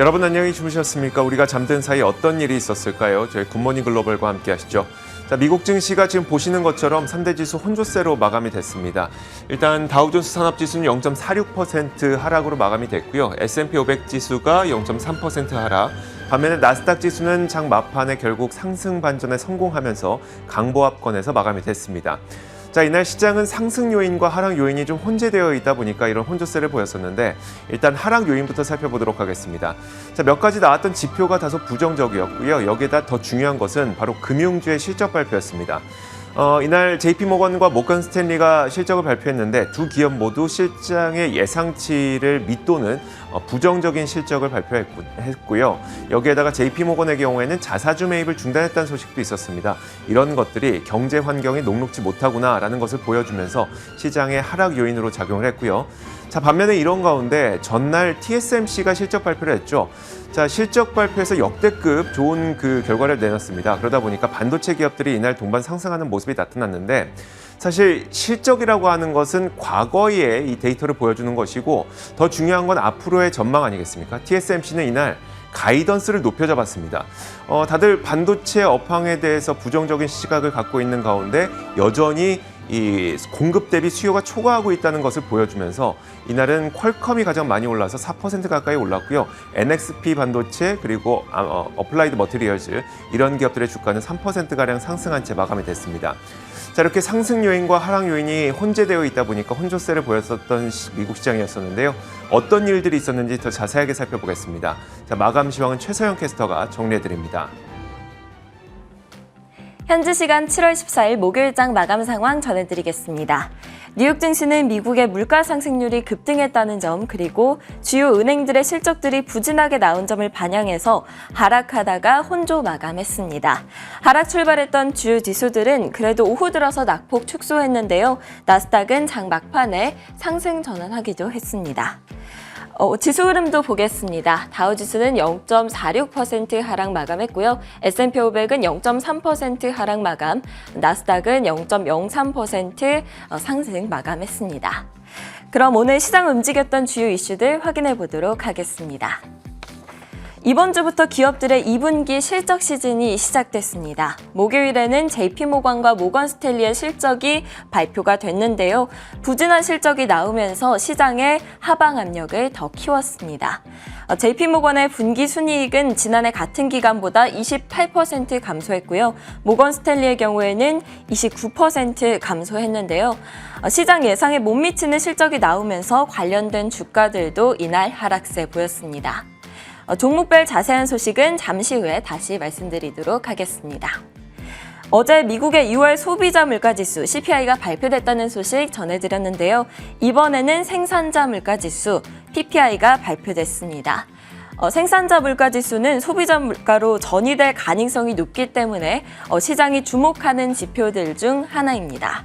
여러분 안녕히 주무셨습니까? 우리가 잠든 사이 어떤 일이 있었을까요? 저희 굿모닝 글로벌과 함께 하시죠. 자, 미국 증시가 지금 보시는 것처럼 3대 지수 혼조세로 마감이 됐습니다. 일단 다우존스 산업지수는 0.46% 하락으로 마감이 됐고요. S&P 500 지수가 0.3% 하락. 반면에 나스닥 지수는 장 막판에 결국 상승 반전에 성공하면서 강보합권에서 마감이 됐습니다. 자, 이날 시장은 상승 요인과 하락 요인이 좀 혼재되어 있다 보니까 이런 혼조세를 보였었는데 일단 하락 요인부터 살펴보도록 하겠습니다. 자, 몇 가지 나왔던 지표가 다소 부정적이었고요. 여기에다 더 중요한 것은 바로 금융주의 실적 발표였습니다. 이날 JP모건과 모건 스탠리가 실적을 발표했는데 두 기업 모두 실장의 예상치를 밑도는 부정적인 실적을 발표했고요. 여기에다가 JP모건의 경우에는 자사주 매입을 중단했다는 소식도 있었습니다. 이런 것들이 경제 환경이 녹록지 못하구나라는 것을 보여주면서 시장의 하락 요인으로 작용을 했고요. 자, 반면에 이런 가운데 전날 TSMC가 실적 발표를 했죠. 자, 실적 발표에서 역대급 좋은 결과를 내놨습니다. 그러다 보니까 반도체 기업들이 이날 동반 상승하는 모습이 나타났는데 사실 실적이라고 하는 것은 과거의 이 데이터를 보여주는 것이고 더 중요한 건 앞으로의 전망 아니겠습니까? TSMC는 이날 가이던스를 높여잡았습니다. 다들 반도체 업황에 대해서 부정적인 시각을 갖고 있는 가운데 여전히 이 공급 대비 수요가 초과하고 있다는 것을 보여주면서 이날은 퀄컴이 가장 많이 올라서 4% 가까이 올랐고요. NXP 반도체 그리고 어플라이드 머티리얼즈 이런 기업들의 주가는 3%가량 상승한 채 마감이 됐습니다. 자, 이렇게 상승 요인과 하락 요인이 혼재되어 있다 보니까 혼조세를 보였었던 미국 시장이었었는데요. 어떤 일들이 있었는지 더 자세하게 살펴보겠습니다. 자, 마감 시황은 최서영 캐스터가 정리해드립니다. 현지 시간 7월 14일 목요일장 마감 상황 전해드리겠습니다. 뉴욕 증시는 미국의 물가 상승률이 급등했다는 점 그리고 주요 은행들의 실적들이 부진하게 나온 점을 반영해서 하락하다가 혼조 마감했습니다. 하락 출발했던 주요 지수들은 그래도 오후 들어서 낙폭 축소했는데요. 나스닥은 장 막판에 상승 전환하기도 했습니다. 지수 흐름도 보겠습니다. 다우지수는 0.46% 하락 마감했고요. S&P 500은 0.3% 하락 마감, 나스닥은 0.03% 상승 마감했습니다. 그럼 오늘 시장 움직였던 주요 이슈들 확인해 보도록 하겠습니다. 이번 주부터 기업들의 2분기 실적 시즌이 시작됐습니다. 목요일에는 JP모건과 모건스탠리의 실적이 발표가 됐는데요. 부진한 실적이 나오면서 시장의 하방 압력을 더 키웠습니다. JP모건의 분기 순이익은 지난해 같은 기간보다 28% 감소했고요. 모건스탠리의 경우에는 29% 감소했는데요. 시장 예상에 못 미치는 실적이 나오면서 관련된 주가들도 이날 하락세 보였습니다. 종목별 자세한 소식은 잠시 후에 다시 말씀드리도록 하겠습니다. 어제 미국의 2월 소비자 물가지수 CPI가 발표됐다는 소식 전해드렸는데요. 이번에는 생산자 물가지수 PPI가 발표됐습니다. 생산자 물가지수는 소비자 물가로 전이될 가능성이 높기 때문에 시장이 주목하는 지표들 중 하나입니다.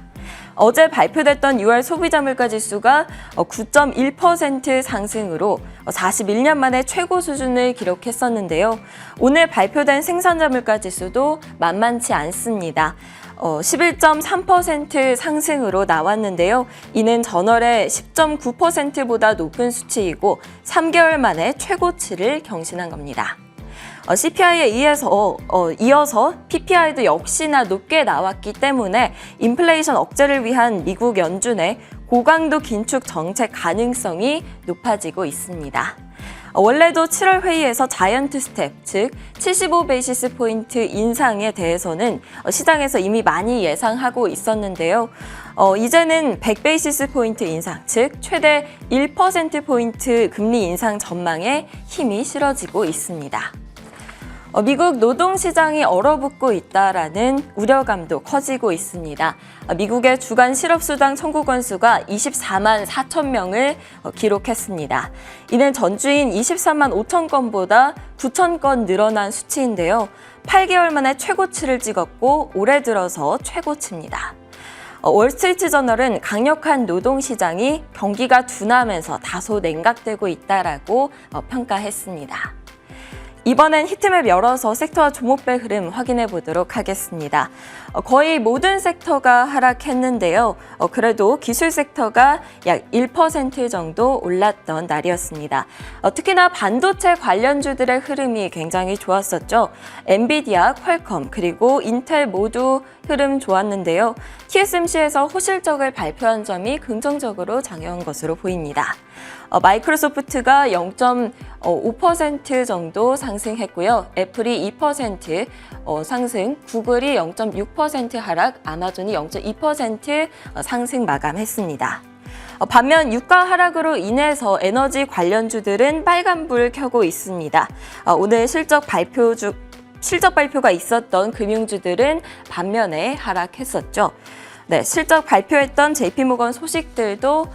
어제 발표됐던 6월 소비자 물가지수가 9.1% 상승으로 41년 만에 최고 수준을 기록했었는데요. 오늘 발표된 생산자 물가지수도 만만치 않습니다. 11.3% 상승으로 나왔는데요. 이는 전월의 10.9%보다 높은 수치이고 3개월 만에 최고치를 경신한 겁니다. CPI에 이어서 PPI도 역시나 높게 나왔기 때문에 인플레이션 억제를 위한 미국 연준의 고강도 긴축 정책 가능성이 높아지고 있습니다. 원래도 7월 회의에서 자이언트 스텝, 즉 75베이시스 포인트 인상에 대해서는 시장에서 이미 많이 예상하고 있었는데요. 이제는 100베이시스 포인트 인상, 즉 최대 1% 포인트 금리 인상 전망에 힘이 실어지고 있습니다. 미국 노동시장이 얼어붙고 있다라는 우려감도 커지고 있습니다. 미국의 주간 실업수당 청구 건수가 24만 4천 명을 기록했습니다. 이는 전주인 23만 5천 건보다 9천 건 늘어난 수치인데요. 8개월 만에 최고치를 찍었고 올해 들어서 최고치입니다. 월스트리트저널은 강력한 노동시장이 경기가 둔하면서 다소 냉각되고 있다라고 평가했습니다. 이번엔 히트맵 열어서 섹터와 종목별 흐름 확인해 보도록 하겠습니다. 거의 모든 섹터가 하락했는데요. 그래도 기술 섹터가 약 1% 정도 올랐던 날이었습니다. 특히나 반도체 관련주들의 흐름이 굉장히 좋았었죠. 엔비디아, 퀄컴, 그리고 인텔 모두 흐름 좋았는데요. TSMC에서 호실적을 발표한 점이 긍정적으로 작용한 것으로 보입니다. 마이크로소프트가 0.5% 정도 상승했고요. 애플이 2% 상승, 구글이 0.6% 하락, 아마존이 0.2% 상승 마감했습니다. 반면 유가 하락으로 인해서 에너지 관련주들은 빨간불을 켜고 있습니다. 오늘 실적 발표가 있었던 금융주들은 반면에 하락했었죠. 네, 실적 발표했던 JP모건 소식들도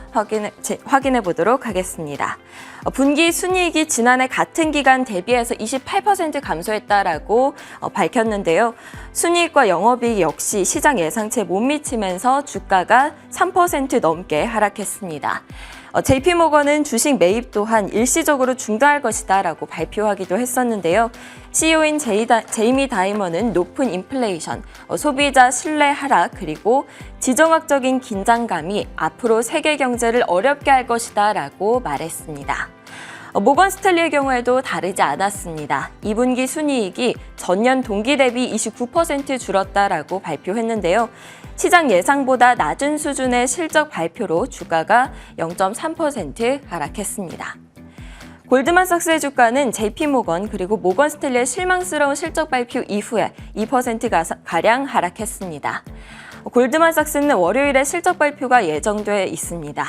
확인해 보도록 하겠습니다. 분기 순이익이 지난해 같은 기간 대비해서 28% 감소했다라고 밝혔는데요. 순이익과 영업이익 역시 시장 예상치에 못 미치면서 주가가 3% 넘게 하락했습니다. JP모건은 주식 매입 또한 일시적으로 중단할 것이다라고 발표하기도 했었는데요. CEO인 제이미 다이먼은 높은 인플레이션, 소비자 신뢰 하락, 그리고 지정학적인 긴장감이 앞으로 세계 경제를 어렵게 할 것이다라고 말했습니다. 모건 스탠리의 경우에도 다르지 않았습니다. 2분기 순이익이 전년 동기 대비 29% 줄었다라고 발표했는데요. 시장 예상보다 낮은 수준의 실적 발표로 주가가 0.3% 하락했습니다. 골드만삭스의 주가는 JP모건 그리고 모건 스탠리의 실망스러운 실적 발표 이후에 2%가량 하락했습니다. 골드만삭스는 월요일에 실적 발표가 예정돼 있습니다.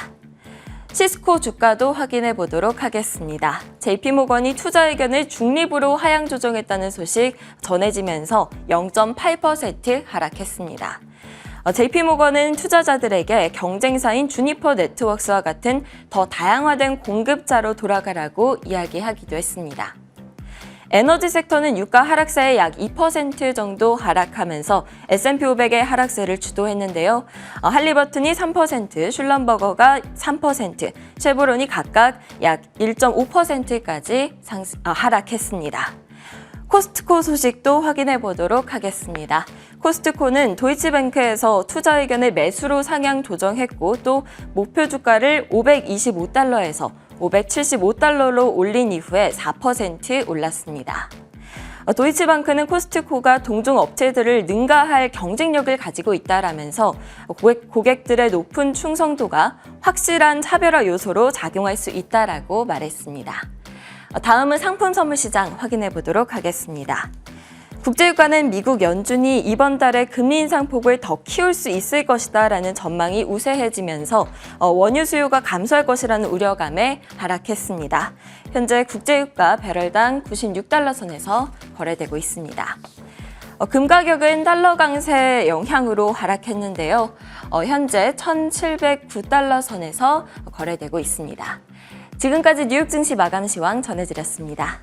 시스코 주가도 확인해 보도록 하겠습니다. JP모건이 투자 의견을 중립으로 하향 조정했다는 소식 전해지면서 0.8% 하락했습니다. JP모건은 투자자들에게 경쟁사인 주니퍼 네트워크스와 같은 더 다양화된 공급자로 돌아가라고 이야기하기도 했습니다. 에너지 섹터는 유가 하락세의 약 2% 정도 하락하면서 S&P 500의 하락세를 주도했는데요. 할리버튼이 3%, 슐럼버거가 3%, 쉐보론이 각각 약 1.5%까지 하락했습니다. 코스트코 소식도 확인해 보도록 하겠습니다. 코스트코는 도이치뱅크에서 투자 의견을 매수로 상향 조정했고 또 목표 주가를 525달러에서 575달러로 올린 이후에 4% 올랐습니다. 도이치뱅크는 코스트코가 동종 업체들을 능가할 경쟁력을 가지고 있다라면서 고객들의 높은 충성도가 확실한 차별화 요소로 작용할 수 있다라고 말했습니다. 다음은 상품 선물 시장 확인해 보도록 하겠습니다. 국제유가는 미국 연준이 이번 달에 금리 인상 폭을 더 키울 수 있을 것이다라는 전망이 우세해지면서 원유 수요가 감소할 것이라는 우려감에 하락했습니다. 현재 국제유가 배럴당 96달러 선에서 거래되고 있습니다. 금 가격은 달러 강세 영향으로 하락했는데요. 현재 1,709달러 선에서 거래되고 있습니다. 지금까지 뉴욕 증시 마감 시황 전해드렸습니다.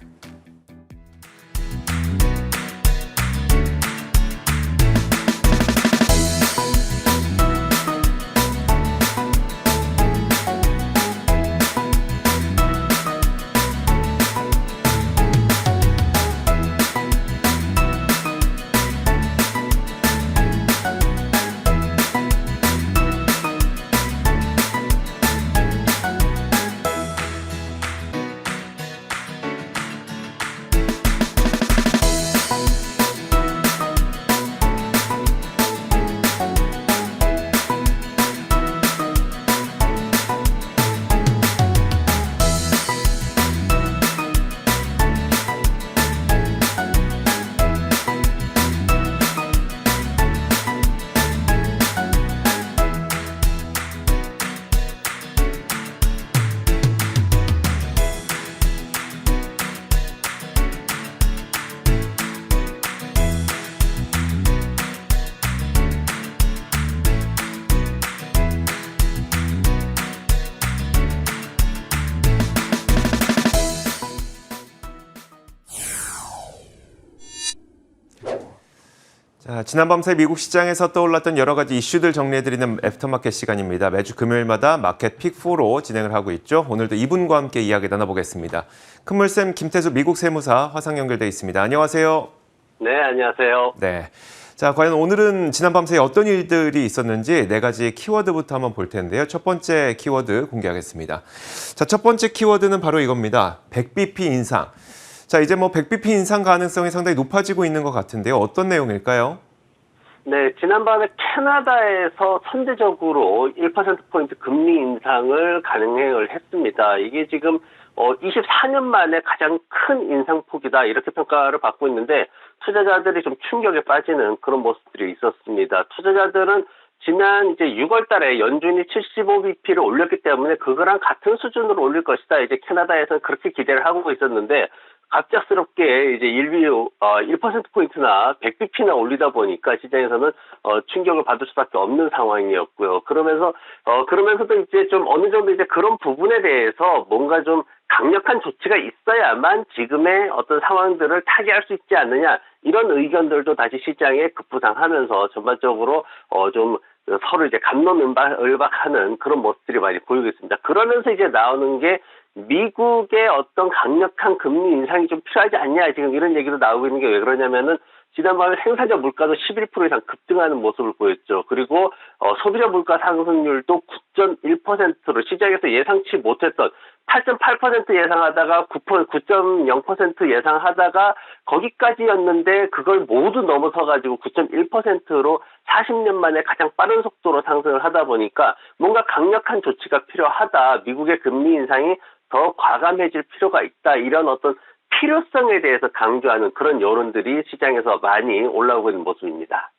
자, 지난밤새 미국 시장에서 떠올랐던 여러 가지 이슈들 정리해드리는 애프터마켓 시간입니다. 매주 금요일마다 마켓 픽4로 진행을 하고 있죠. 오늘도 이분과 함께 이야기 나눠보겠습니다. 큰물쌤 김태수 미국 세무사 화상 연결돼 있습니다. 안녕하세요. 네, 안녕하세요. 네. 자, 과연 오늘은 지난밤새 어떤 일들이 있었는지 네 가지 키워드부터 한번 볼 텐데요. 첫 번째 키워드 공개하겠습니다. 자, 첫 번째 키워드는 바로 이겁니다. 100bp 인상. 자, 이제 100bp 인상 가능성이 상당히 높아지고 있는 것 같은데요. 어떤 내용일까요? 네, 지난밤에 캐나다에서 선제적으로 1%포인트 금리 인상을 강행을 했습니다. 이게 지금 24년 만에 가장 큰 인상폭이다 이렇게 평가를 받고 있는데 투자자들이 좀 충격에 빠지는 그런 모습들이 있었습니다. 투자자들은 지난 이제 6월 달에 연준이 75bp를 올렸기 때문에 그거랑 같은 수준으로 올릴 것이다. 이제 캐나다에서는 그렇게 기대를 하고 있었는데 갑작스럽게 이제 1%포인트나 100bp나 올리다 보니까 시장에서는 충격을 받을 수밖에 없는 상황이었고요. 그러면서도 이제 좀 어느 정도 이제 그런 부분에 대해서 뭔가 좀 강력한 조치가 있어야만 지금의 어떤 상황들을 타개할 수 있지 않느냐 이런 의견들도 다시 시장에 급부상하면서 전반적으로 좀 서로 이제 갑론을박하는 그런 모습들이 많이 보이고 있습니다. 그러면서 이제 나오는 게 미국의 어떤 강력한 금리 인상이 좀 필요하지 않냐 지금 이런 얘기도 나오고 있는 게 왜 그러냐면은 지난밤에 생산자 물가도 11% 이상 급등하는 모습을 보였죠. 그리고 소비자 물가 상승률도 9.1%로 시장에서 예상치 못했던 8.8% 예상하다가 9.0% 예상하다가 거기까지였는데 그걸 모두 넘어서가지고 9.1%로 40년 만에 가장 빠른 속도로 상승을 하다 보니까 뭔가 강력한 조치가 필요하다. 미국의 금리 인상이 더 과감해질 필요가 있다. 이런 어떤 필요성에 대해서 강조하는 그런 여론들이 시장에서 많이 올라오고 있는 모습입니다.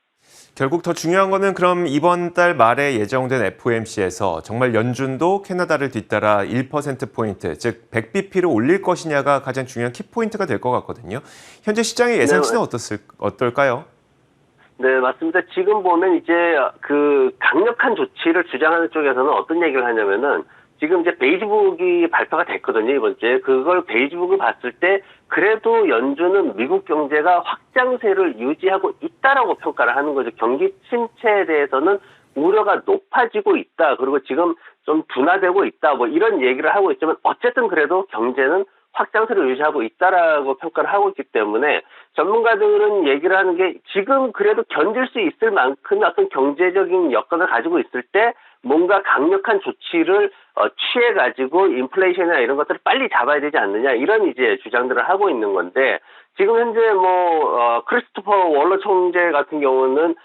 결국 더 중요한 거는 그럼 이번 달 말에 예정된 FOMC에서 정말 연준도 캐나다를 뒤따라 1%포인트, 즉 100bp를 올릴 것이냐가 가장 중요한 키포인트가 될 것 같거든요. 현재 시장의 예상치는 어떨까요? 네, 맞습니다. 지금 보면 이제 그 강력한 조치를 주장하는 쪽에서는 어떤 얘기를 하냐면은 지금 이제 베이지북이 발표가 됐거든요, 이번 주에. 그걸 베이지북을 봤을 때 그래도 연준은 미국 경제가 확장세를 유지하고 있다라고 평가를 하는 거죠. 경기 침체에 대해서는 우려가 높아지고 있다. 그리고 지금 좀 둔화되고 있다. 뭐 이런 얘기를 하고 있지만 어쨌든 그래도 경제는 확장세를 유지하고 있다라고 평가를 하고 있기 때문에 전문가들은 얘기를 하는 게 지금 그래도 견딜 수 있을 만큼 어떤 경제적인 여건을 가지고 있을 때 뭔가 강력한 조치를 취해가지고 인플레이션이나 이런 것들을 빨리 잡아야 되지 않느냐 이런 이제 주장들을 하고 있는 건데 지금 현재 크리스토퍼 월러 총재 같은 경우는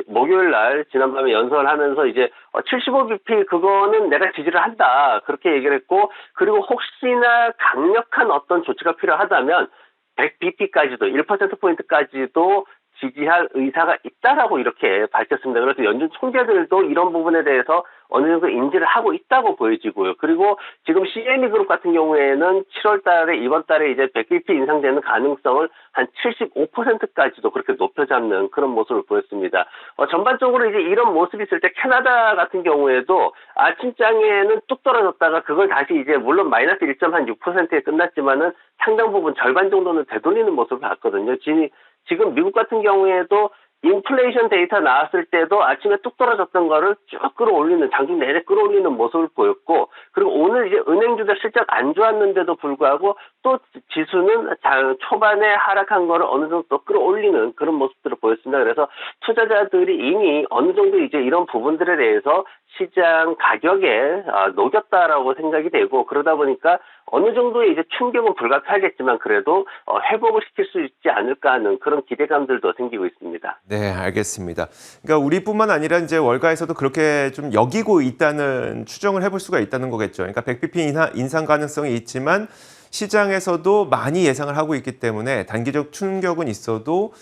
목요일 날 지난밤에 연설을 하면서 이제 75bp 그거는 내가 지지를 한다 그렇게 얘기를 했고 그리고 혹시나 강력한 어떤 조치가 필요하다면 100bp까지도 1%포인트까지도 지지할 의사가 있다라고 이렇게 밝혔습니다. 그래서 연준 총재들도 이런 부분에 대해서 어느 정도 인지를 하고 있다고 보여지고요. 그리고 지금 CME 그룹 같은 경우에는 7월 달에 이번 달에 이제 100bp 인상되는 가능성을 한 75%까지도 그렇게 높여잡는 그런 모습을 보였습니다. 전반적으로 이제 이런 모습이 있을 때 캐나다 같은 경우에도 아침장에는 뚝 떨어졌다가 그걸 다시 이제 물론 마이너스 1.6%에 끝났지만은 상당 부분 절반 정도는 되돌리는 모습을 봤거든요. 지금 미국 같은 경우에도 인플레이션 데이터 나왔을 때도 아침에 뚝 떨어졌던 거를 쭉 끌어올리는 장중 내내 끌어올리는 모습을 보였고 그리고 오늘 이제 은행주들 실적 안 좋았는데도 불구하고 또 지수는 초반에 하락한 거를 어느 정도 또 끌어올리는 그런 모습들을 보였습니다. 그래서 투자자들이 이미 어느 정도 이제 이런 부분들에 대해서 시장 가격에 녹였다라고 생각이 되고 그러다 보니까 어느 정도의 이제 충격은 불가피하겠지만 그래도 회복을 시킬 수 있지 않을까 하는 그런 기대감들도 생기고 있습니다. 네, 알겠습니다. 그러니까 우리뿐만 아니라 이제 월가에서도 그렇게 좀 여기고 있다는 추정을 해볼 수가 있다는 거겠죠. 그러니까 100bp 인상 가능성이 있지만 시장에서도 많이 예상을 하고 있기 때문에 단기적 충격은 있어도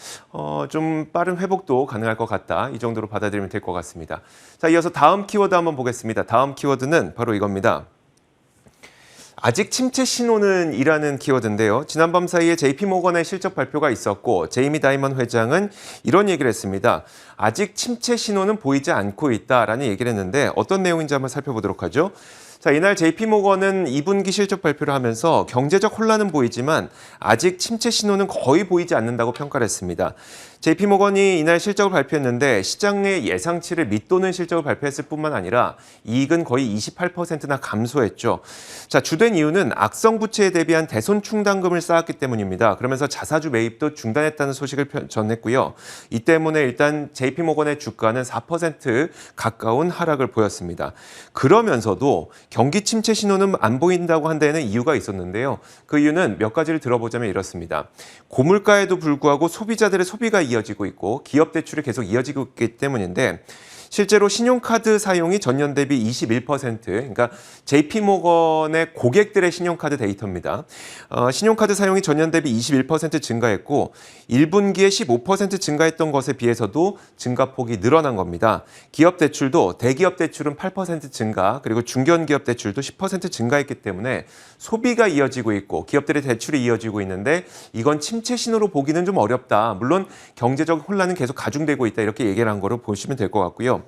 좀 빠른 회복도 가능할 것 같다. 이 정도로 받아들이면 될 것 같습니다. 자, 이어서 다음 키워드 한번 보겠습니다. 다음 키워드는 바로 이겁니다. 아직 침체 신호는 이라는 키워드인데요. 지난밤 사이에 JP모건의 실적 발표가 있었고 제이미 다이먼 회장은 이런 얘기를 했습니다. 아직 침체 신호는 보이지 않고 있다라는 얘기를 했는데 어떤 내용인지 한번 살펴보도록 하죠. 자, 이날 JP모건은 2분기 실적 발표를 하면서 경제적 혼란은 보이지만 아직 침체 신호는 거의 보이지 않는다고 평가를 했습니다. JP모건이 이날 실적을 발표했는데 시장의 예상치를 밑도는 실적을 발표했을 뿐만 아니라 이익은 거의 28%나 감소했죠. 자, 주된 이유는 악성 부채에 대비한 대손 충당금을 쌓았기 때문입니다. 그러면서 자사주 매입도 중단했다는 소식을 전했고요. 이 때문에 일단 JP모건의 주가는 4% 가까운 하락을 보였습니다. 그러면서도 경기 침체 신호는 안 보인다고 한 데에는 이유가 있었는데요. 그 이유는 몇 가지를 들어보자면 이렇습니다. 고물가에도 불구하고 소비자들의 소비가 이어지고 있고 기업 대출이 계속 이어지고 있기 때문인데 실제로 신용카드 사용이 전년 대비 21%, 그러니까 JP모건의 고객들의 신용카드 데이터입니다. 신용카드 사용이 전년 대비 21% 증가했고 1분기에 15% 증가했던 것에 비해서도 증가폭이 늘어난 겁니다. 기업 대출도 대기업 대출은 8% 증가, 그리고 중견기업 대출도 10% 증가했기 때문에 소비가 이어지고 있고 기업들의 대출이 이어지고 있는데 이건 침체 신호로 보기는 좀 어렵다. 물론 경제적 혼란은 계속 가중되고 있다. 이렇게 얘기를 한 거로 보시면 될 것 같고요.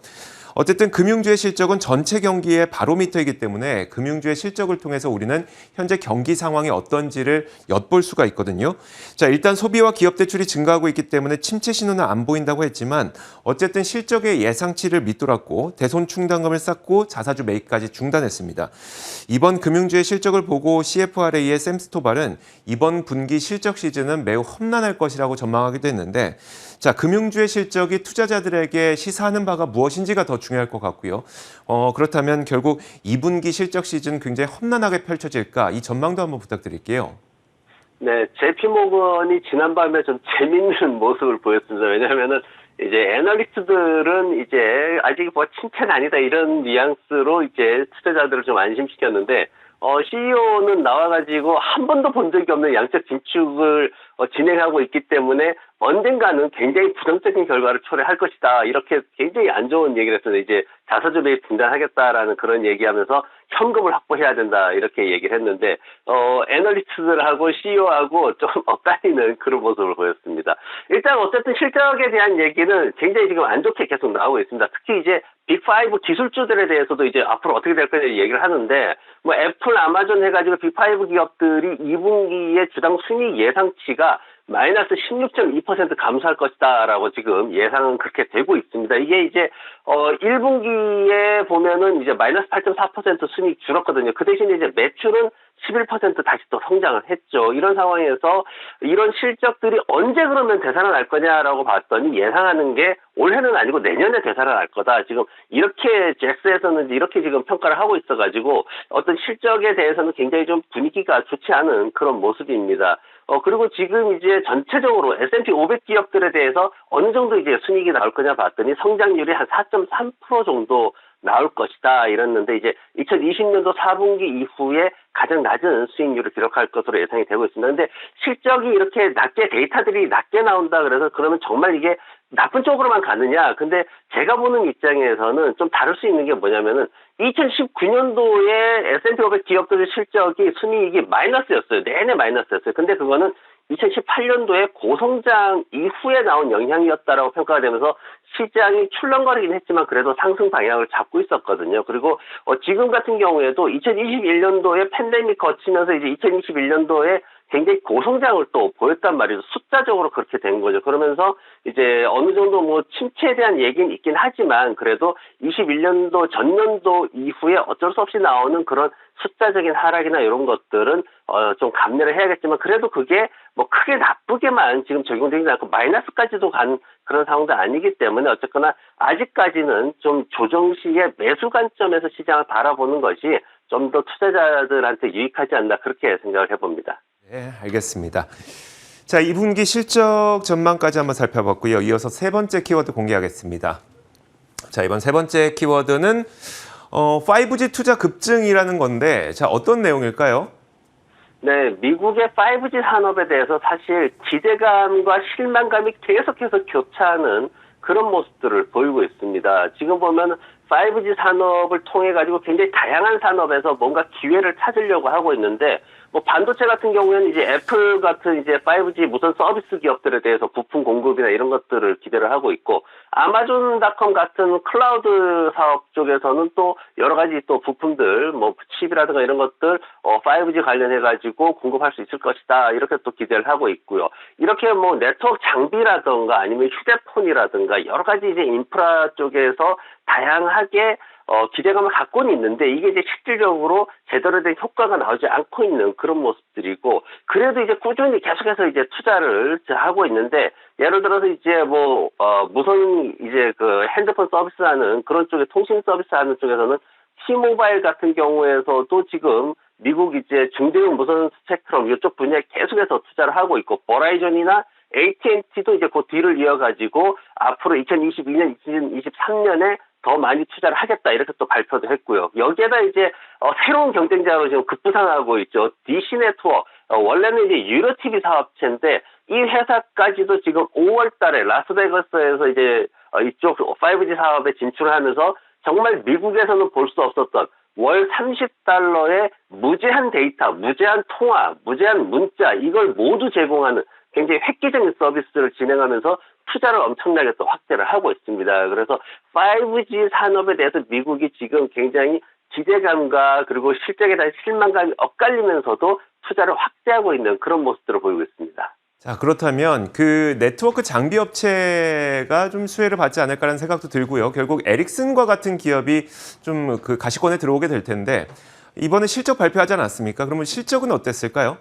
어쨌든 금융주의 실적은 전체 경기의 바로미터이기 때문에 금융주의 실적을 통해서 우리는 현재 경기 상황이 어떤지를 엿볼 수가 있거든요. 자, 일단 소비와 기업 대출이 증가하고 있기 때문에 침체 신호는 안 보인다고 했지만 어쨌든 실적의 예상치를 밑돌았고 대손 충당금을 쌓고 자사주 매입까지 중단했습니다. 이번 금융주의 실적을 보고 CFRA의 샘 스토발은 이번 분기 실적 시즌은 매우 험난할 것이라고 전망하기도 했는데 자, 금융주의 실적이 투자자들에게 시사하는 바가 무엇인지가 더 중요할 것 같고요. 그렇다면 결국 2분기 실적 시즌 굉장히 험난하게 펼쳐질까? 이 전망도 한번 부탁드릴게요. 네, JP모건이 지난밤에 좀 재밌는 모습을 보였습니다. 왜냐하면은 이제 애널리스트들은 이제 아직 뭐 침체는 아니다 이런 뉘앙스로 이제 투자자들을 좀 안심시켰는데 CEO는 나와가지고 한 번도 본 적이 없는 양적 긴축을 진행하고 있기 때문에 언젠가는 굉장히 부정적인 결과를 초래할 것이다. 이렇게 굉장히 안 좋은 얘기를 했어요. 이제 자사주 매입 중단하겠다라는 그런 얘기하면서 현금을 확보해야 된다. 이렇게 얘기를 했는데, 애널리스트들하고 CEO하고 좀 엇갈리는 그런 모습을 보였습니다. 일단 어쨌든 실적에 대한 얘기는 굉장히 지금 안 좋게 계속 나오고 있습니다. 특히 이제 빅5 기술주들에 대해서도 이제 앞으로 어떻게 될 거냐 얘기를 하는데, 뭐 애플, 아마존 해가지고 빅5 기업들이 2분기에 주당 순이익 예상치가 마이너스 16.2% 감소할 것이다라고 지금 예상은 그렇게 되고 있습니다. 이게 이제 1분기에 보면은 이제 마이너스 8.4% 순이익 줄었거든요. 그 대신에 이제 매출은 11% 다시 또 성장을 했죠. 이런 상황에서 이런 실적들이 언제 그러면 되살아날 거냐라고 봤더니 예상하는 게 올해는 아니고 내년에 되살아날 거다. 지금 이렇게 잭스에서는 이렇게 지금 평가를 하고 있어가지고 어떤 실적에 대해서는 굉장히 좀 분위기가 좋지 않은 그런 모습입니다. 그리고 지금 이제 전체적으로 S&P 500 기업들에 대해서 어느 정도 이제 순이익이 나올 거냐 봤더니 성장률이 한 4.3% 정도 나올 것이다 이랬는데 이제 2020년도 4분기 이후에 가장 낮은 수익률을 기록할 것으로 예상이 되고 있습니다. 근데 실적이 이렇게 낮게 데이터들이 낮게 나온다 그래서 그러면 정말 이게 나쁜 쪽으로만 가느냐. 근데 제가 보는 입장에서는 좀 다를 수 있는 게 뭐냐면은 2019년도에 S&P 500 기업들의 실적이 순이익이 마이너스였어요. 내내 마이너스였어요. 근데 그거는 2018년도에 고성장 이후에 나온 영향이었다라고 평가가 되면서 시장이 출렁거리긴 했지만 그래도 상승 방향을 잡고 있었거든요. 그리고 지금 같은 경우에도 2021년도에 팬데믹 거치면서 이제 2021년도에 굉장히 고성장을 또 보였단 말이죠. 숫자적으로 그렇게 된 거죠. 그러면서 이제 어느 정도 뭐 침체에 대한 얘기는 있긴 하지만 그래도 21년도 전년도 이후에 어쩔 수 없이 나오는 그런 숫자적인 하락이나 이런 것들은 좀 감내를 해야겠지만 그래도 그게 뭐 크게 나쁘게만 지금 적용되지 않고 마이너스까지도 간 그런 상황도 아니기 때문에 어쨌거나 아직까지는 좀 조정 시에 매수 관점에서 시장을 바라보는 것이 좀 더 투자자들한테 유익하지 않나 그렇게 생각을 해봅니다. 네, 알겠습니다. 자, 2분기 실적 전망까지 한번 살펴봤고요. 이어서 세 번째 키워드 공개하겠습니다. 자, 이번 세 번째 키워드는 5G 투자 급증이라는 건데, 자, 어떤 내용일까요? 네, 미국의 5G 산업에 대해서 사실 기대감과 실망감이 계속해서 교차하는 그런 모습들을 보이고 있습니다. 지금 보면 5G 산업을 통해 가지고 굉장히 다양한 산업에서 뭔가 기회를 찾으려고 하고 있는데, 뭐 반도체 같은 경우에는 이제 애플 같은 이제 5G 무선 서비스 기업들에 대해서 부품 공급이나 이런 것들을 기대를 하고 있고, 아마존닷컴 같은 클라우드 사업 쪽에서는 또 여러 가지 또 부품들, 뭐 칩이라든가 이런 것들 5G 관련해 가지고 공급할 수 있을 것이다, 이렇게 또 기대를 하고 있고요. 이렇게 뭐 네트워크 장비라든가 아니면 휴대폰이라든가 여러 가지 이제 인프라 쪽에서 다양하게 기대감을 갖고는 있는데, 이게 이제 실질적으로 제대로 된 효과가 나오지 않고 있는 그런 모습들이고, 그래도 이제 꾸준히 계속해서 이제 투자를 하고 있는데, 예를 들어서 이제 뭐 무선 이제 그 핸드폰 서비스하는 그런 쪽에, 통신 서비스하는 쪽에서는 T-모바일 같은 경우에서도 지금 미국 이제 중대형 무선 스펙트럼 이쪽 분야에 계속해서 투자를 하고 있고, 버라이전이나 AT&T도 이제 그 뒤를 이어가지고 앞으로 2022년, 2023년에 더 많이 투자를 하겠다, 이렇게 또 발표도 했고요. 여기에다 이제 새로운 경쟁자로 지금 급부상하고 있죠. DC 네트워크. 원래는 이제 유료 TV 사업체인데, 이 회사까지도 지금 5월 달에 라스베가스에서 이제 이쪽 5G 사업에 진출하면서 정말 미국에서는 볼 수 없었던 월 $30의 무제한 데이터, 무제한 통화, 무제한 문자, 이걸 모두 제공하는 굉장히 획기적인 서비스를 진행하면서 투자를 엄청나게 또 확대를 하고 있습니다. 그래서 5G 산업에 대해서 미국이 지금 굉장히 기대감과 그리고 실적에 대한 실망감이 엇갈리면서도 투자를 확대하고 있는 그런 모습들을 보이고 있습니다. 자, 그렇다면 그 네트워크 장비 업체가 좀 수혜를 받지 않을까라는 생각도 들고요. 결국 에릭슨과 같은 기업이 좀 그 가시권에 들어오게 될 텐데, 이번에 실적 발표하지 않았습니까? 그러면 실적은 어땠을까요?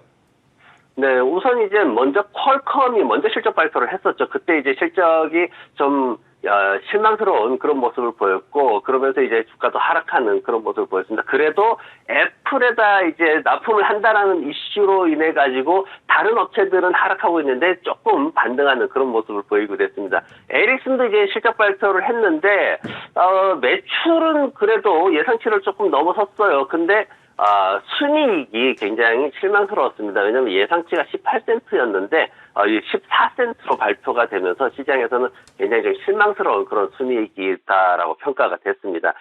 네, 우선 이제 먼저 퀄컴이 먼저 실적 발표를 했었죠. 그때 이제 실적이 좀 실망스러운 그런 모습을 보였고, 그러면서 이제 주가도 하락하는 그런 모습을 보였습니다. 그래도 애플에다 이제 납품을 한다라는 이슈로 인해 가지고 다른 업체들은 하락하고 있는데 조금 반등하는 그런 모습을 보이고 됐습니다. 에릭슨도 이제 실적 발표를 했는데 매출은 그래도 예상치를 조금 넘어섰어요. 근데 순이익이 굉장히 실망스러웠습니다. 왜냐하면 예상치가 18센트였는데 14센트로 발표가 되면서 시장에서는 굉장히 좀 실망스러운 그런 순이익이다라고 평가가 됐습니다.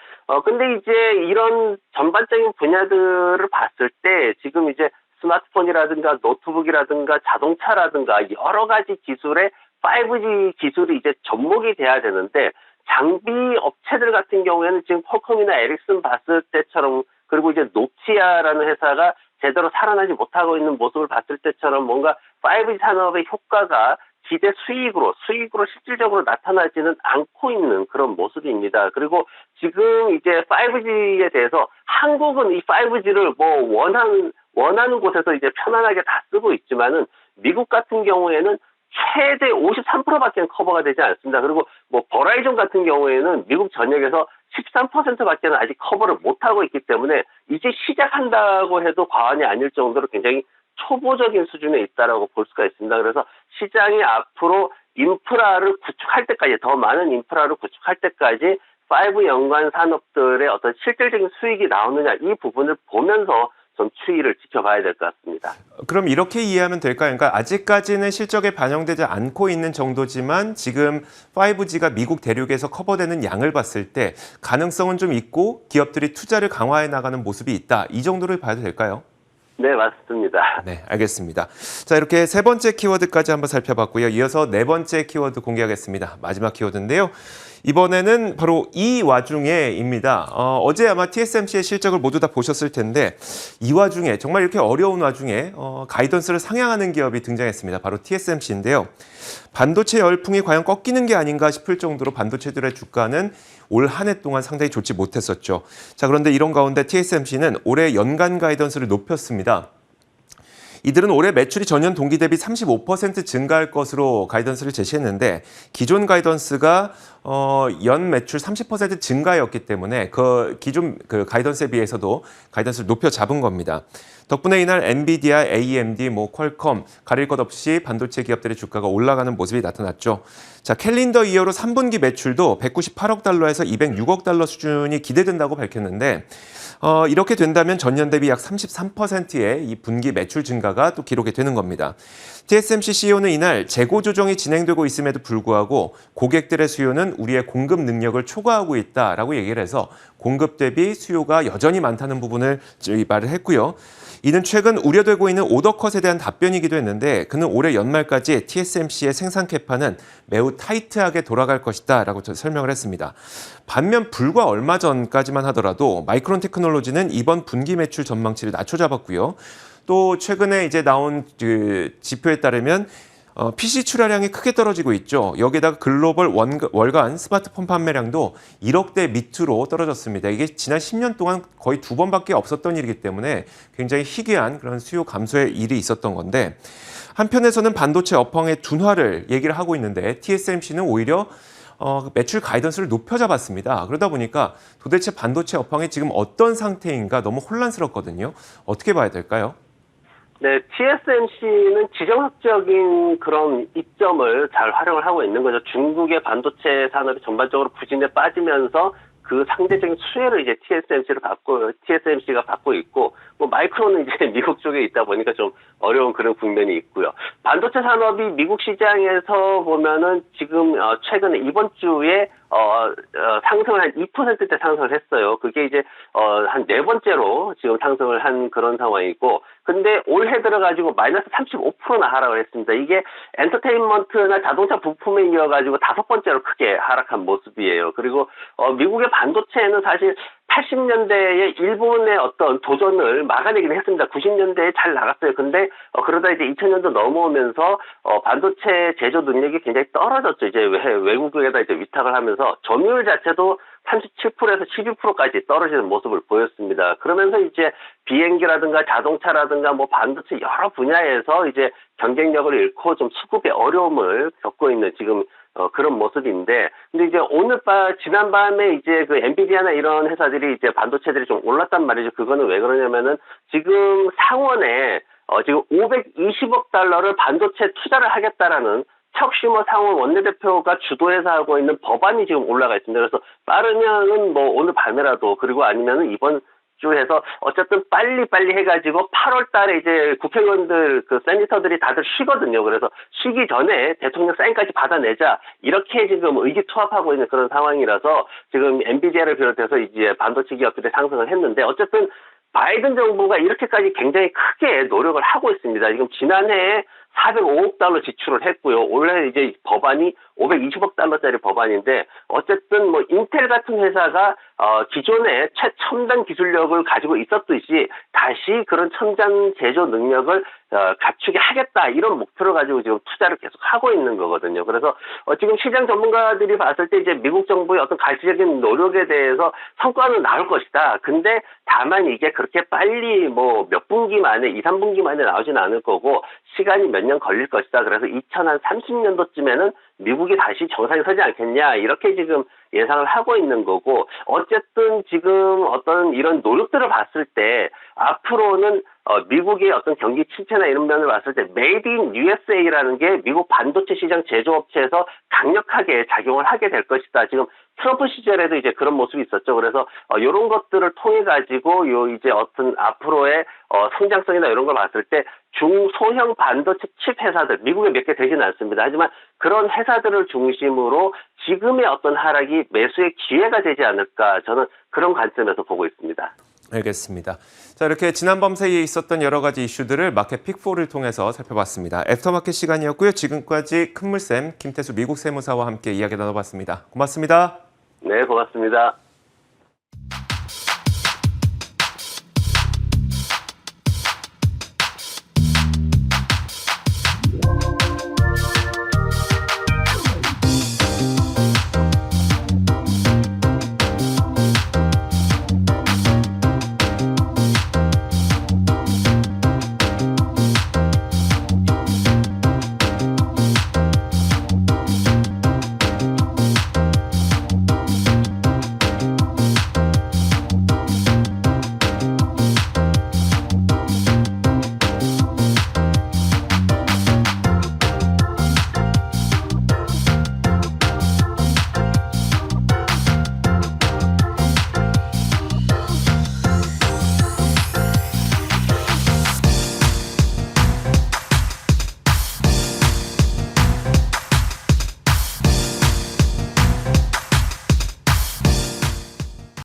근데 이제 이런 전반적인 분야들을 봤을 때 지금 이제 스마트폰이라든가 노트북이라든가 자동차라든가 여러 가지 기술에 5G 기술이 이제 접목이 돼야 되는데, 장비 업체들 같은 경우에는 지금 퀄컴이나 에릭슨 봤을 때처럼, 그리고 이제 노키아라는 회사가 제대로 살아나지 못하고 있는 모습을 봤을 때처럼 뭔가 5G 산업의 효과가 기대 수익으로 실질적으로 나타나지는 않고 있는 그런 모습입니다. 그리고 지금 이제 5G에 대해서 한국은 이 5G를 뭐 원하는 곳에서 이제 편안하게 다 쓰고 있지만은, 미국 같은 경우에는 최대 53%밖에 커버가 되지 않습니다. 그리고 뭐 버라이전 같은 경우에는 미국 전역에서 13%밖에 아직 커버를 못하고 있기 때문에 이제 시작한다고 해도 과언이 아닐 정도로 굉장히 초보적인 수준에 있다라고 볼 수가 있습니다. 그래서 시장이 앞으로 인프라를 구축할 때까지, 더 많은 인프라를 구축할 때까지 5 연관 산업들의 어떤 실질적인 수익이 나오느냐, 이 부분을 보면서 좀 추이를 지켜봐야 될 것 같습니다. 그럼 이렇게 이해하면 될까요? 그러니까 아직까지는 실적에 반영되지 않고 있는 정도지만 지금 5G가 미국 대륙에서 커버되는 양을 봤을 때 가능성은 좀 있고 기업들이 투자를 강화해 나가는 모습이 있다, 이 정도를 봐도 될까요? 네, 맞습니다. 네, 알겠습니다. 자, 이렇게 세 번째 키워드까지 한번 살펴봤고요. 이어서 네 번째 키워드 공개하겠습니다. 마지막 키워드인데요. 이번에는 바로 이 와중에입니다. 어제 아마 TSMC의 실적을 모두 다 보셨을 텐데, 이 와중에, 정말 이렇게 어려운 와중에 가이던스를 상향하는 기업이 등장했습니다. 바로 TSMC인데요. 반도체 열풍이 과연 꺾이는 게 아닌가 싶을 정도로 반도체들의 주가는 올 한 해 동안 상당히 좋지 못했었죠. 자, 그런데 이런 가운데 TSMC는 올해 연간 가이던스를 높였습니다. 이들은 올해 매출이 전년 동기 대비 35% 증가할 것으로 가이던스를 제시했는데, 기존 가이던스가 연 매출 30% 증가였기 때문에 그 기존 그 가이던스에 비해서도 가이던스를 높여 잡은 겁니다. 덕분에 이날 엔비디아, AMD, 퀄컴 가릴 것 없이 반도체 기업들의 주가가 올라가는 모습이 나타났죠. 자, 캘린더 이어로 3분기 매출도 198억 달러에서 206억 달러 수준이 기대된다고 밝혔는데, 이렇게 된다면 전년 대비 약 33%의 이 분기 매출 증가가 또 기록이 되는 겁니다. TSMC CEO는 이날 재고 조정이 진행되고 있음에도 불구하고 고객들의 수요는 수요는 우리의 공급 능력을 초과하고 있다라고 얘기를 해서 공급 대비 수요가 여전히 많다는 부분을 말을 했고요. 이는 최근 우려되고 있는 오더컷에 대한 답변이기도 했는데 그는 올해 연말까지 TSMC의 생산 캐파는 매우 타이트하게 돌아갈 것이다라고 설명을 했습니다. 반면 불과 얼마 전까지만 하더라도 마이크론 테크놀로지는 이번 분기 매출 전망치를 낮춰잡았고요. 또 최근에 이제 나온 그 지표에 따르면 PC 출하량이 크게 떨어지고 있죠. 여기에다가 글로벌 월간 스마트폰 판매량도 1억대 밑으로 떨어졌습니다. 이게 지난 10년 동안 거의 2번밖에 없었던 일이기 때문에 굉장히 희귀한 그런 수요 감소의 일이 있었던 건데 한편에서는 반도체 업황의 둔화를 얘기를 하고 있는데 TSMC는 오히려 매출 가이던스를 높여 잡았습니다. 그러다 보니까 도대체 반도체 업황이 지금 어떤 상태인가 너무 혼란스럽거든요. 어떻게 봐야 될까요? 네, TSMC는 지정학적인 그런 이점을 잘 활용을 하고 있는 거죠. 중국의 반도체 산업이 전반적으로 부진에 빠지면서 그 상대적인 수혜를 이제 TSMC가 받고 있고, 뭐 마이크론은 이제 미국 쪽에 있다 보니까 좀 어려운 그런 국면이 있고요. 반도체 산업이 미국 시장에서 보면은 지금 최근에 이번 주에 상승을 한 2%대 상승을 했어요. 그게 이제 한 네 번째로 지금 상승을 한 그런 상황이고, 근데 올해 들어가지고 마이너스 35%나 하락을 했습니다. 이게 엔터테인먼트나 자동차 부품에 이어가지고 다섯 번째로 크게 하락한 모습이에요. 그리고 미국의 반도체는 사실 80년대에 일본의 어떤 도전을 막아내긴 했습니다. 90년대에 잘 나갔어요. 근데 그러다 이제 2000년도 넘어오면서 반도체 제조 능력이 굉장히 떨어졌죠. 이제 외국에다 이제 위탁을 하면서 점유율 자체도 37%에서 12%까지 떨어지는 모습을 보였습니다. 그러면서 이제 비행기라든가 자동차라든가 뭐 반도체 여러 분야에서 이제 경쟁력을 잃고 좀 수급의 어려움을 겪고 있는 지금 그런 모습인데, 근데 이제 지난밤에 이제 그 엔비디아나 이런 회사들이 이제 반도체들이 좀 올랐단 말이죠. 그거는 왜 그러냐면은 지금 상원에 지금 520억 달러를 반도체 투자를 하겠다라는 척 슈머 상원 원내대표가 주도해서 하고 있는 법안이 지금 올라가 있습니다. 그래서 빠르면은 뭐 오늘 밤에라도, 그리고 아니면은 이번 주에서 어쨌든 빨리 해가지고 8월 달에 이제 국회의원들, 그 세니터들이 다들 쉬거든요. 그래서 쉬기 전에 대통령 사인까지 받아내자, 이렇게 지금 의기투합하고 있는 그런 상황이라서 지금 엔비디아를 비롯해서 이제 반도체 기업들이 상승을 했는데, 어쨌든 바이든 정부가 이렇게까지 굉장히 크게 노력을 하고 있습니다. 지금 지난해에 405억 달러 지출을 했고요. 올해 이제 법안이 520억 달러짜리 법안인데, 어쨌든 뭐 인텔 같은 회사가 기존의 최첨단 기술력을 가지고 있었듯이 다시 그런 첨단 제조 능력을 갖추게 하겠다, 이런 목표를 가지고 지금 투자를 계속 하고 있는 거거든요. 그래서 지금 시장 전문가들이 봤을 때 이제 미국 정부의 어떤 가시적인 노력에 대해서 성과는 나올 것이다. 근데 다만 이게 그렇게 빨리 뭐 몇 분기 만에, 2, 3분기 만에 나오지는 않을 거고 시간이 몇 년 걸릴 것이다. 그래서 2030년도쯤에는 미국이 다시 정상에 서지 않겠냐, 이렇게 지금 예상을 하고 있는 거고, 어쨌든 지금 어떤 이런 노력들을 봤을 때 앞으로는 미국의 어떤 경기 침체나 이런 면을 봤을 때 메이드 인 USA라는 게 미국 반도체 시장 제조업체에서 강력하게 작용을 하게 될 것이다. 지금 트럼프 시절에도 이제 그런 모습이 있었죠. 그래서 이런 것들을 통해 가지고 이제 어떤 앞으로의 성장성이나 이런 걸 봤을 때 중소형 반도체 칩 회사들, 미국에 몇 개 되지는 않습니다. 하지만 그런 회사들을 중심으로 지금의 어떤 하락이 매수의 기회가 되지 않을까, 저는 그런 관점에서 보고 있습니다. 알겠습니다. 자, 이렇게 지난밤 사이에 있었던 여러 가지 이슈들을 마켓 픽4를 통해서 살펴봤습니다. 애프터마켓 시간이었고요. 지금까지 큰물쌤 김태수 미국 세무사와 함께 이야기 나눠봤습니다. 고맙습니다. 네, 고맙습니다.